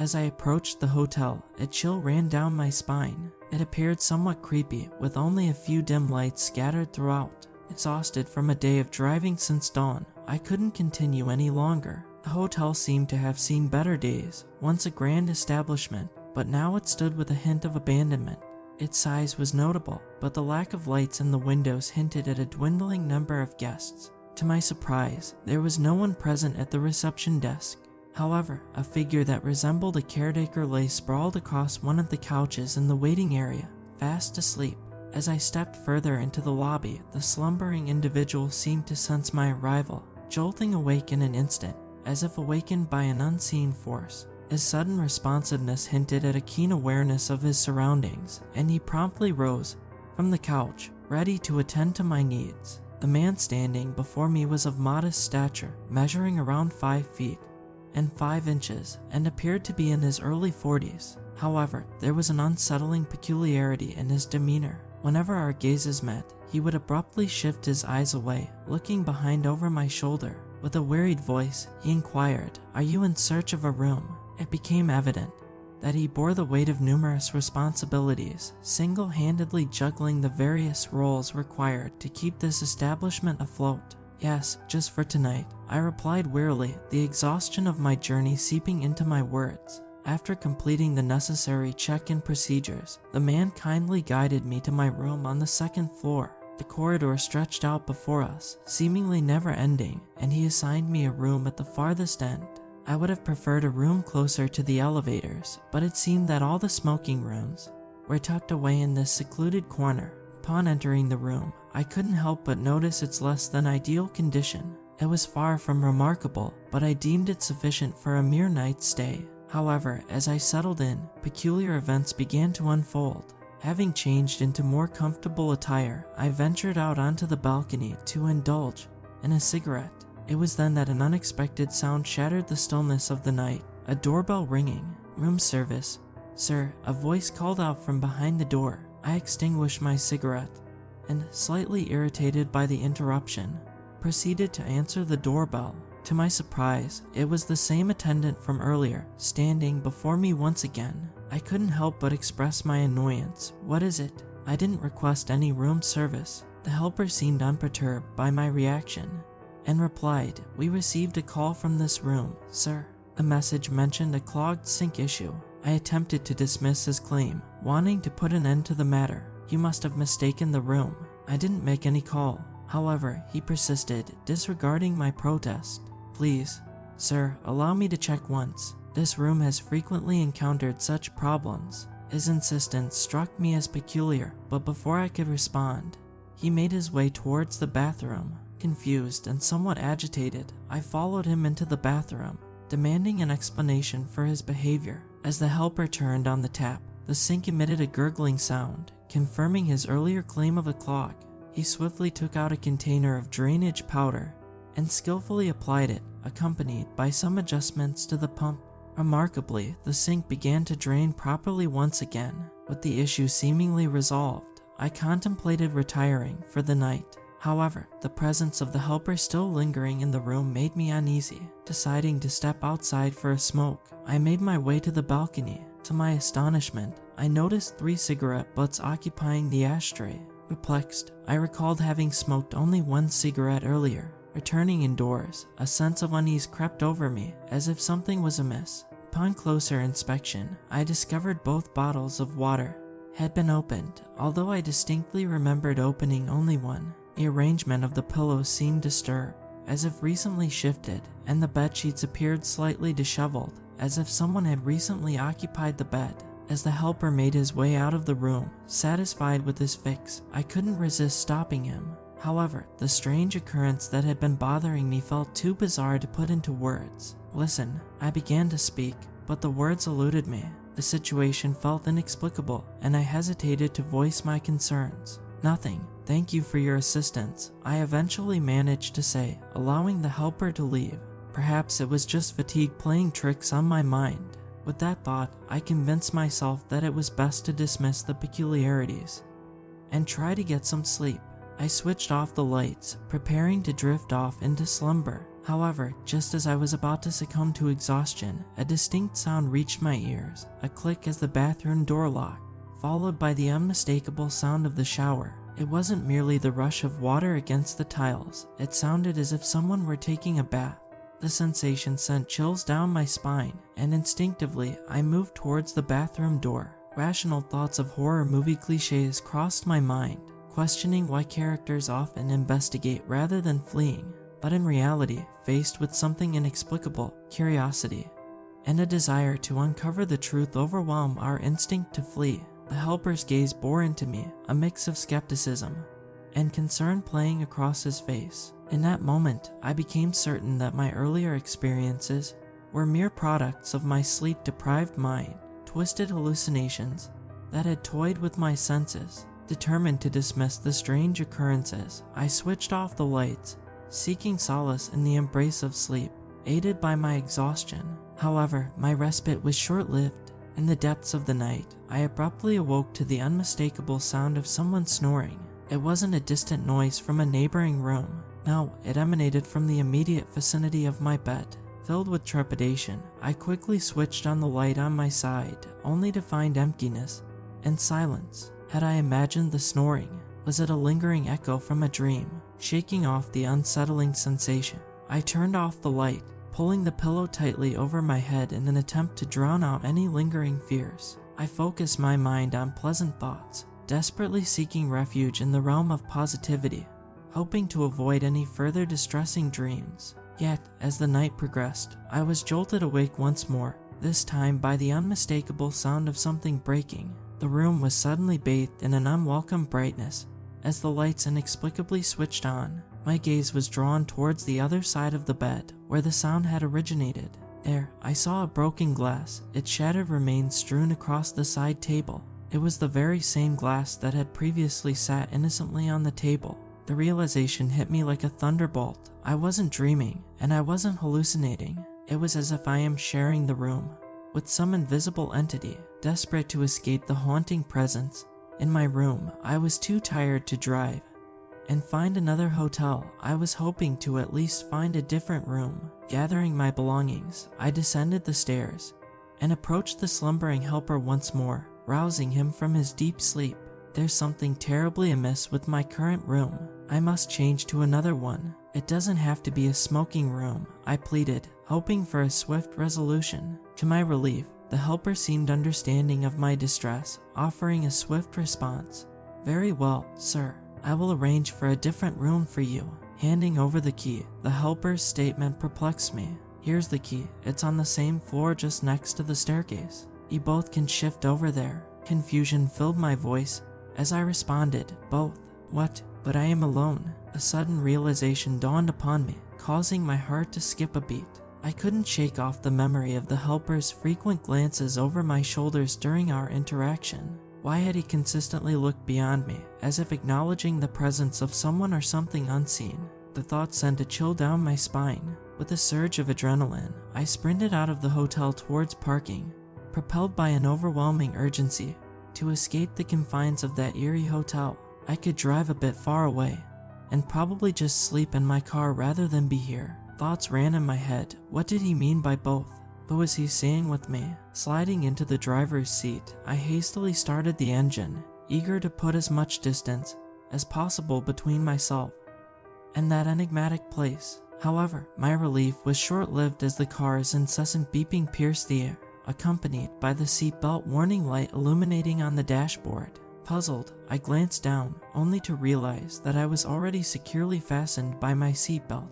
As I approached the hotel, a chill ran down my spine. It appeared somewhat creepy, with only a few dim lights scattered throughout. Exhausted from a day of driving since dawn, I couldn't continue any longer. The hotel seemed to have seen better days, once a grand establishment, but now it stood with a hint of abandonment. Its size was notable, but the lack of lights in the windows hinted at a dwindling number of guests. To my surprise, there was no one present at the reception desk. However, a figure that resembled a caretaker lay sprawled across one of the couches in the waiting area, fast asleep. As I stepped further into the lobby, the slumbering individual seemed to sense my arrival, jolting awake in an instant, as if awakened by an unseen force. His sudden responsiveness hinted at a keen awareness of his surroundings, and he promptly rose from the couch, ready to attend to my needs. The man standing before me was of modest stature, measuring around 5 feet and 5 inches, and appeared to be in his early 40s. However, there was an unsettling peculiarity in his demeanor. Whenever our gazes met, he would abruptly shift his eyes away, looking behind over my shoulder. With a wearied voice, he inquired, "Are you in search of a room?" It became evident that he bore the weight of numerous responsibilities, single-handedly juggling the various roles required to keep this establishment afloat. "Yes, just for tonight," I replied wearily, the exhaustion of my journey seeping into my words. After completing the necessary check-in procedures, the man kindly guided me to my room on the 2nd floor. The corridor stretched out before us, seemingly never-ending, and he assigned me a room at the farthest end. I would have preferred a room closer to the elevators, but it seemed that all the smoking rooms were tucked away in this secluded corner. Upon entering the room, I couldn't help but notice its less than ideal condition. It was far from remarkable, but I deemed it sufficient for a mere night's stay. However, as I settled in, peculiar events began to unfold. Having changed into more comfortable attire, I ventured out onto the balcony to indulge in a cigarette. It was then that an unexpected sound shattered the stillness of the night. A doorbell ringing. "Room service, sir," a voice called out from behind the door. I extinguished my cigarette and, slightly irritated by the interruption, proceeded to answer the doorbell. To my surprise, it was the same attendant from earlier, standing before me once again. I couldn't help but express my annoyance. "What is it?" I didn't request any room service. The helper seemed unperturbed by my reaction and replied, "We received a call from this room, sir." The message mentioned a clogged sink issue. I attempted to dismiss his claim, wanting to put an end to the matter. "You must have mistaken the room. I didn't make any call." However, he persisted, disregarding my protest. "Please, sir, allow me to check once. This room has frequently encountered such problems." His insistence struck me as peculiar, but before I could respond, he made his way towards the bathroom. Confused and somewhat agitated, I followed him into the bathroom, demanding an explanation for his behavior. As the helper turned on the tap, the sink emitted a gurgling sound, confirming his earlier claim of a clog. He swiftly took out a container of drainage powder and skillfully applied it, accompanied by some adjustments to the pump. Remarkably, the sink began to drain properly once again. With the issue seemingly resolved, I contemplated retiring for the night. However, the presence of the helper still lingering in the room made me uneasy. Deciding to step outside for a smoke, I made my way to the balcony. To my astonishment, I noticed 3 cigarette butts occupying the ashtray. Perplexed, I recalled having smoked only 1 cigarette earlier. Returning indoors, a sense of unease crept over me, as if something was amiss. Upon closer inspection, I discovered both bottles of water had been opened, although I distinctly remembered opening only one. The arrangement of the pillows seemed disturbed, as if recently shifted, and the bedsheets appeared slightly disheveled, as if someone had recently occupied the bed. As the helper made his way out of the room, satisfied with his fix, I couldn't resist stopping him. However, the strange occurrence that had been bothering me felt too bizarre to put into words. "Listen," I began to speak, but the words eluded me. The situation felt inexplicable, and I hesitated to voice my concerns. "Nothing. Thank you for your assistance," I eventually managed to say, allowing the helper to leave. Perhaps it was just fatigue playing tricks on my mind. With that thought, I convinced myself that it was best to dismiss the peculiarities and try to get some sleep. I switched off the lights, preparing to drift off into slumber. However, just as I was about to succumb to exhaustion, a distinct sound reached my ears, a click as the bathroom door locked, followed by the unmistakable sound of the shower. It wasn't merely the rush of water against the tiles, it sounded as if someone were taking a bath. The sensation sent chills down my spine, and instinctively I moved towards the bathroom door. Rational thoughts of horror movie cliches crossed my mind, questioning why characters often investigate rather than fleeing. But in reality, faced with something inexplicable, curiosity and a desire to uncover the truth overwhelm our instinct to flee. The helper's gaze bore into me, a mix of skepticism and concern playing across his face. In that moment, I became certain that my earlier experiences were mere products of my sleep-deprived mind, twisted hallucinations that had toyed with my senses. Determined to dismiss the strange occurrences, I switched off the lights, seeking solace in the embrace of sleep, aided by my exhaustion. However, my respite was short-lived. In the depths of the night, I abruptly awoke to the unmistakable sound of someone snoring. It wasn't a distant noise from a neighboring room. No, it emanated from the immediate vicinity of my bed. Filled with trepidation, I quickly switched on the light on my side, only to find emptiness and silence. Had I imagined the snoring? Was it a lingering echo from a dream? Shaking off the unsettling sensation, I turned off the light, pulling the pillow tightly over my head in an attempt to drown out any lingering fears. I focused my mind on pleasant thoughts, desperately seeking refuge in the realm of positivity, hoping to avoid any further distressing dreams. Yet, as the night progressed, I was jolted awake once more, this time by the unmistakable sound of something breaking. The room was suddenly bathed in an unwelcome brightness. As the lights inexplicably switched on, my gaze was drawn towards the other side of the bed, where the sound had originated. There, I saw a broken glass, its shattered remains strewn across the side table. It was the very same glass that had previously sat innocently on the table. The realization hit me like a thunderbolt. I wasn't dreaming, and I wasn't hallucinating. It was as if I am sharing the room with some invisible entity, desperate to escape the haunting presence. In my room, I was too tired to drive and find another hotel. I was hoping to at least find a different room. Gathering my belongings, I descended the stairs and approached the slumbering helper once more, rousing him from his deep sleep. There's something terribly amiss with my current room. I must change to another one. It doesn't have to be a smoking room, I pleaded, hoping for a swift resolution. To my relief, the helper seemed understanding of my distress, offering a swift response. Very well, sir. I will arrange for a different room for you. Handing over the key, the helper's statement perplexed me. Here's the key. It's on the same floor just next to the staircase. You both can shift over there. Confusion filled my voice as I responded, both. What? But I am alone. A sudden realization dawned upon me, causing my heart to skip a beat. I couldn't shake off the memory of the helper's frequent glances over my shoulders during our interaction. Why had he consistently looked beyond me, as if acknowledging the presence of someone or something unseen? The thought sent a chill down my spine. With a surge of adrenaline, I sprinted out of the hotel towards parking, propelled by an overwhelming urgency to escape the confines of that eerie hotel. I could drive a bit far away, and probably just sleep in my car rather than be here. Thoughts ran in my head. What did he mean by both? What was he saying with me? Sliding into the driver's seat, I hastily started the engine, eager to put as much distance as possible between myself and that enigmatic place. However, my relief was short-lived as the car's incessant beeping pierced the air, accompanied by the seatbelt warning light illuminating on the dashboard. Puzzled, I glanced down, only to realize that I was already securely fastened by my seatbelt.